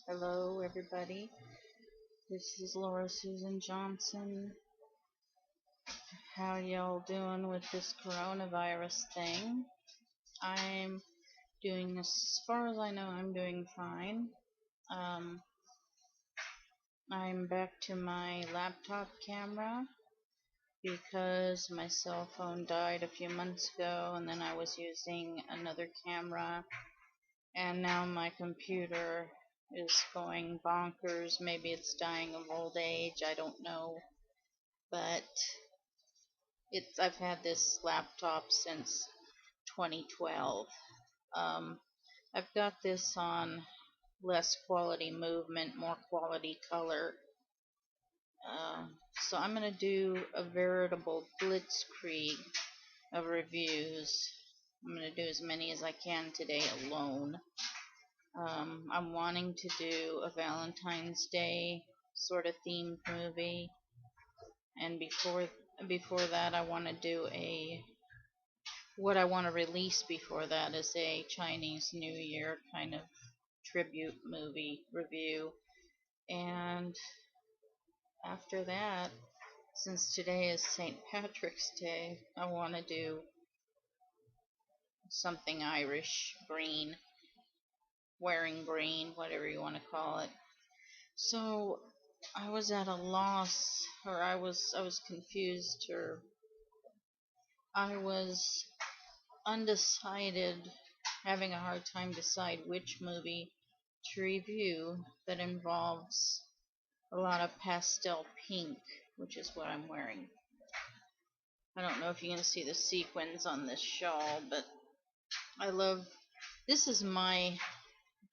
Hello, everybody. This is Laura Susan Johnson. How y'all doing with this coronavirus thing? I'm doing, as far as I know, I'm doing fine. Um, I'm back to my laptop camera because my cell phone died a few months ago, and then I was using another camera, and now my computer is going bonkers. Maybe it's dying of old age, I don't know. But I've had this laptop since 2012. Um, I've got this on less quality movement, more quality color. So I'm going to do a veritable blitzkrieg of reviews. I'm going to do as many as I can today alone. I'm wanting to do a Valentine's Day sort of themed movie, and before that, I want to do what I want to release before that is a Chinese New Year kind of tribute movie review. And after that, since today is St. Patrick's Day, I want to do something Irish, green, wearing green, whatever you want to call it. So I was at a loss, or I was confused, or I was undecided, having a hard time decide which movie to review that involves a lot of pastel pink, which is what I'm wearing. I don't know if you can see the sequins on this shawl, but I love, this is my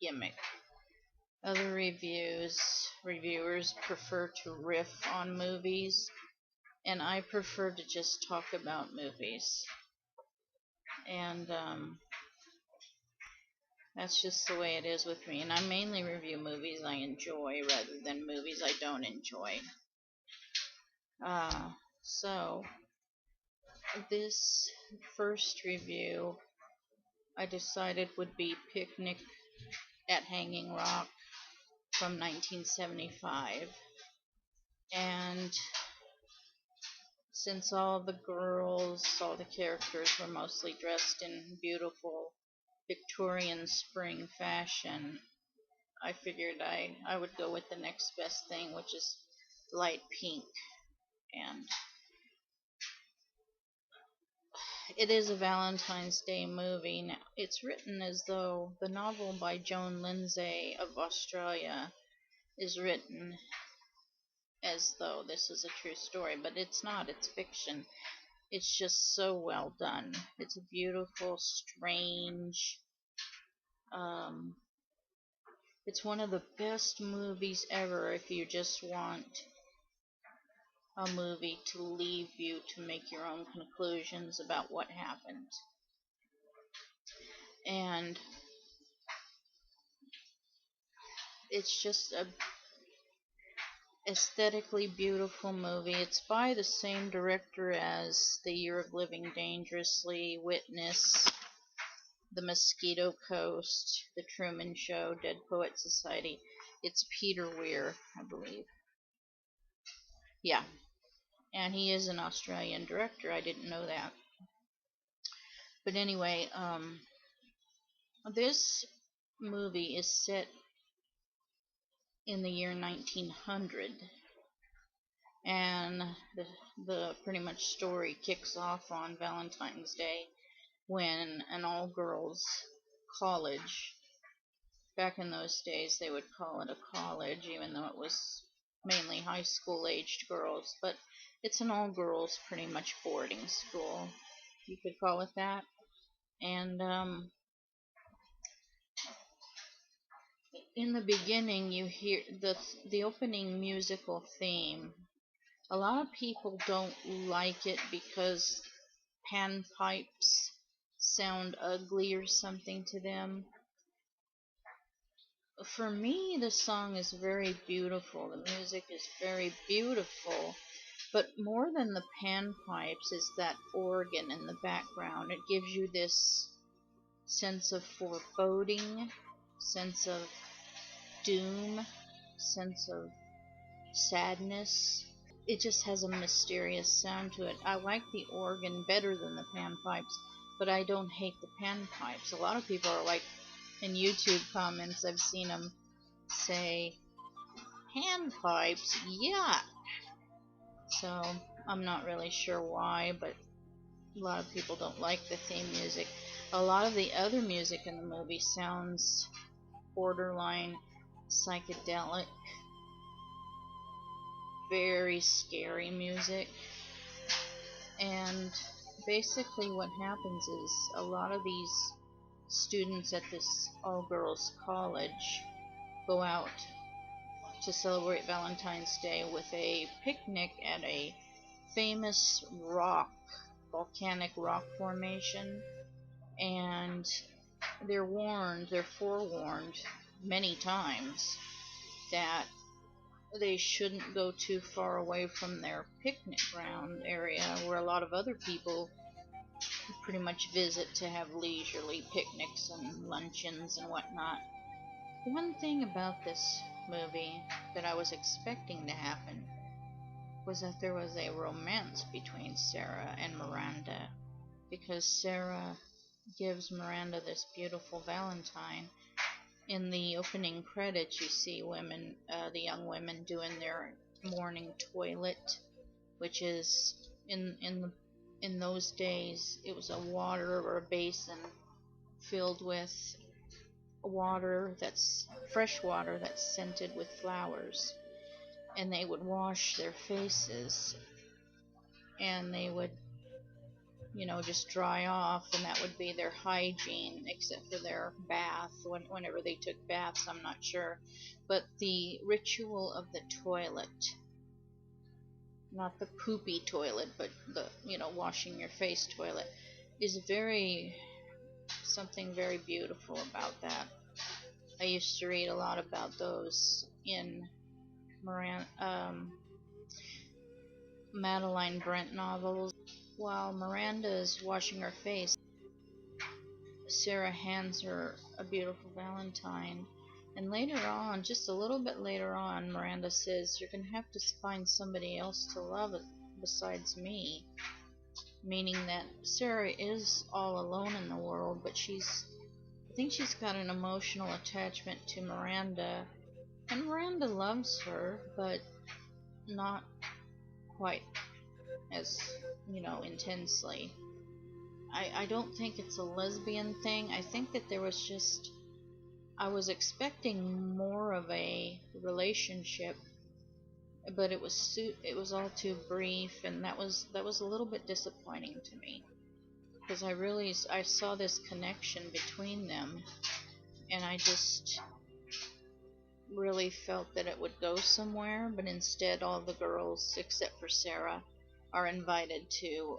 gimmick. Other reviewers prefer to riff on movies, and I prefer to just talk about movies. And that's just the way it is with me. And I mainly review movies I enjoy rather than movies I don't enjoy. So this first review I decided would be Picnic at Hanging Rock from 1975. And since all the characters were mostly dressed in beautiful Victorian spring fashion, I figured I would go with the next best thing, which is light pink. And it is a Valentine's Day movie. Now, it's written as though the novel by Joan Lindsay of Australia is written as though this is a true story, but it's not. It's fiction. It's just so well done. It's a beautiful, strange. Um, it's one of the best movies ever if you just want a movie to leave you to make your own conclusions about what happened. And it's just a aesthetically beautiful movie. It's by the same director as The Year of Living Dangerously, Witness, The Mosquito Coast, The Truman Show, Dead Poet Society. It's Peter Weir, I believe. Yeah, and he is an Australian director. I didn't know that. But anyway, this movie is set in the year 1900, and the pretty much story kicks off on Valentine's Day when an all-girls college, back in those days they would call it a college even though it was mainly high school aged girls, but it's an all-girls pretty much boarding school, you could call it that. And in the beginning you hear the opening musical theme. A lot of people don't like it because panpipes sound ugly or something to them. For me, the song is very beautiful. The music is very beautiful. But more than the panpipes is that organ in the background. It gives you this sense of foreboding, sense of doom, sense of sadness. It just has a mysterious sound to it. I like the organ better than the panpipes, but I don't hate the panpipes. A lot of people are like, in YouTube comments, I've seen them say, panpipes, yeah. So I'm not really sure why, but a lot of people don't like the theme music. A lot of the other music in the movie sounds borderline psychedelic, very scary music. And basically what happens is a lot of these students at this all-girls college go out to celebrate Valentine's Day with a picnic at a famous volcanic rock formation, and they're forewarned many times that they shouldn't go too far away from their picnic ground area where a lot of other people pretty much visit to have leisurely picnics and luncheons and whatnot. One thing about this movie that I was expecting to happen was that there was a romance between Sarah and Miranda, because Sarah gives Miranda this beautiful valentine. In the opening credits, you see women, the young women, doing their morning toilet, which is in those days it was a water or a basin filled with water that's fresh water that's scented with flowers, and they would wash their faces, and they would just dry off, and that would be their hygiene, except for their bath. Whenever they took baths, I'm not sure. But the ritual of the toilet, not the poopy toilet, but the, washing your face toilet, is something very beautiful about that. I used to read a lot about those in Madeline Brent novels. While Miranda is washing her face, Sarah hands her a beautiful valentine. And later on, just a little bit later on, Miranda says, "You're going to have to find somebody else to love besides me." Meaning that Sarah is all alone in the world, but I think she's got an emotional attachment to Miranda. And Miranda loves her, but not quite as, intensely. I don't think it's a lesbian thing. I think that I was expecting more of a relationship, but it was all too brief, and that was a little bit disappointing to me, because I saw this connection between them, and I just really felt that it would go somewhere, but instead all the girls except for Sarah are invited to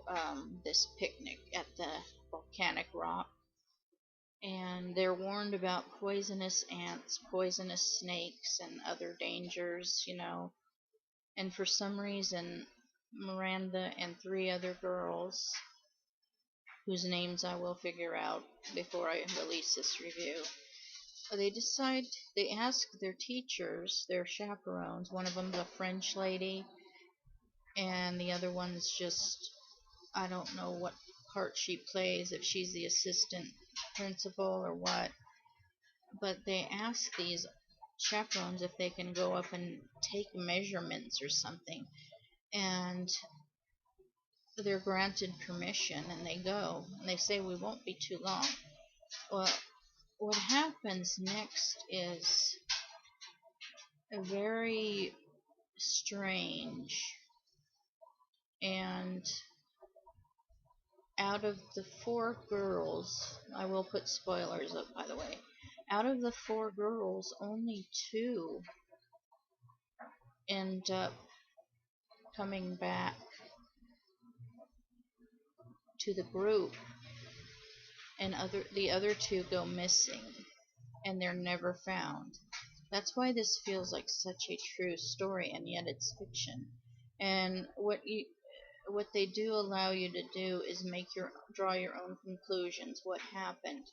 this picnic at the volcanic rock, and they're warned about poisonous ants, poisonous snakes, and other dangers, and for some reason Miranda and three other girls, whose names I will figure out before I release this review, they ask their teachers, their chaperones, one of them's a French lady, and the other one's just, I don't know what part she plays, if she's the assistant principal or what, but they ask these chaperones if they can go up and take measurements or something, and they're granted permission, and they go, and they say, "We won't be too long." Well, what happens next is a very strange, and out of the four girls, I will put spoilers up, by the way, out of the four girls, only two end up coming back to the group, and the other two go missing, and they're never found. That's why this feels like such a true story, and yet it's fiction. And what they do allow you to do is draw your own conclusions. What happened?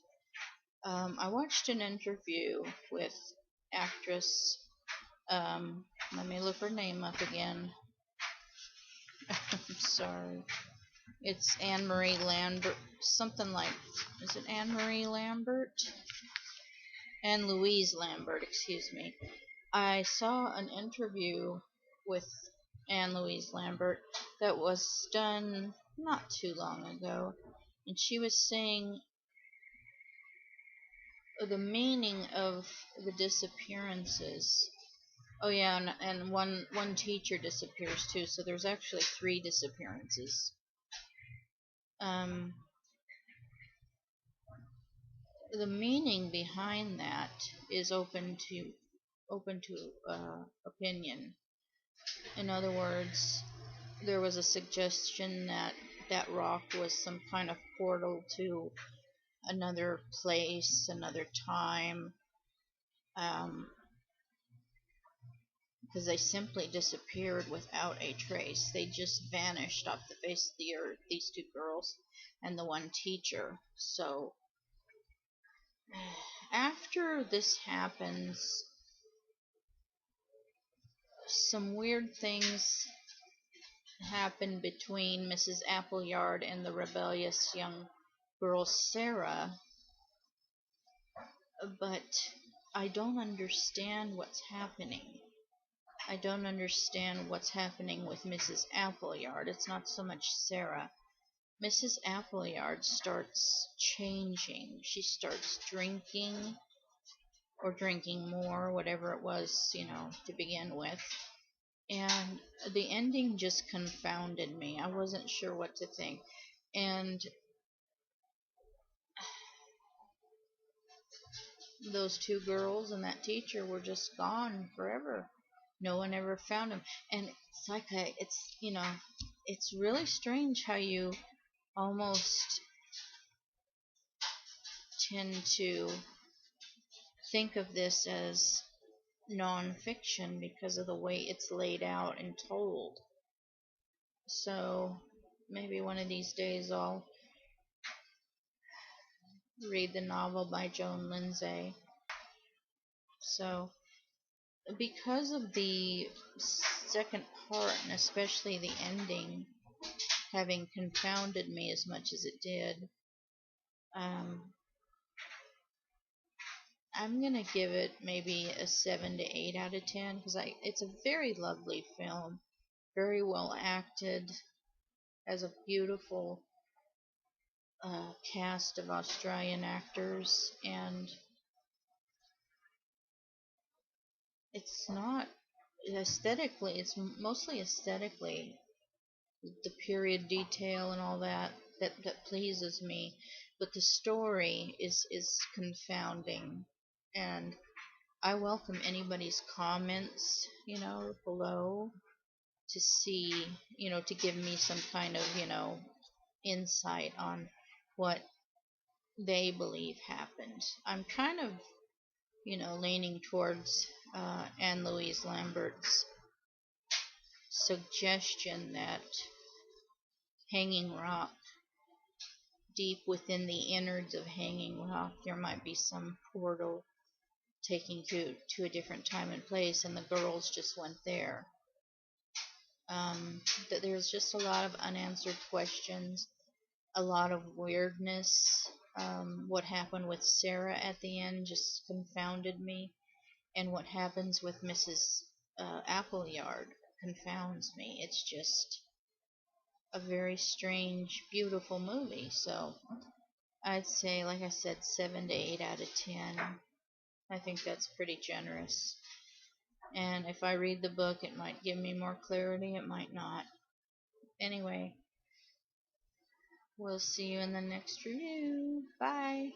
I watched an interview with actress. Let me look her name up again. I'm sorry. It's Anne-Marie Lambert, something like, is it Anne-Marie Lambert? Anne-Louise Lambert, excuse me. I saw an interview with Anne-Louise Lambert that was done not too long ago, and she was saying the meaning of the disappearances. Oh yeah, and one teacher disappears too, so there's actually 3 disappearances. The meaning behind that is open to opinion. In other words, there was a suggestion that that rock was some kind of portal to another place, another time, because they simply disappeared without a trace. They just vanished off the face of the earth, these 2 girls and the one teacher. So after this happens, some weird things happen between Mrs. Appleyard and the rebellious young girl Sarah, but I don't understand what's happening. I don't understand what's happening with Mrs. Appleyard. It's not so much Sarah. Mrs. Appleyard starts changing. She starts drinking, or drinking more, whatever it was, to begin with. And the ending just confounded me. I wasn't sure what to think. And those 2 girls and that teacher were just gone forever. No one ever found them. And it's like it's really strange how you almost tend to think of this as non-fiction because of the way it's laid out and told. So maybe one of these days I'll read the novel by Joan Lindsay. So because of the second part, and especially the ending, having confounded me as much as it did, I'm gonna give it maybe a 7 to 8 out of 10 because it's a very lovely film, very well acted, has a beautiful cast of Australian actors, and it's not aesthetically, it's mostly aesthetically, the period detail and all that pleases me, but the story is confounding, and I welcome anybody's comments, below, to see, to give me some kind of, insight on what they believe happened. I'm kind of, leaning towards Anne-Louise Lambert's suggestion that Hanging Rock, deep within the innards of Hanging Rock, there might be some portal taking to a different time and place, and the girls just went there. That there's just a lot of unanswered questions, a lot of weirdness. What happened with Sarah at the end just confounded me, and what happens with Mrs. Appleyard confounds me. It's just a very strange, beautiful movie. So I'd say, like I said, 7 to 8 out of 10. I think that's pretty generous. And if I read the book, it might give me more clarity, it might not. Anyway, we'll see you in the next review. Bye.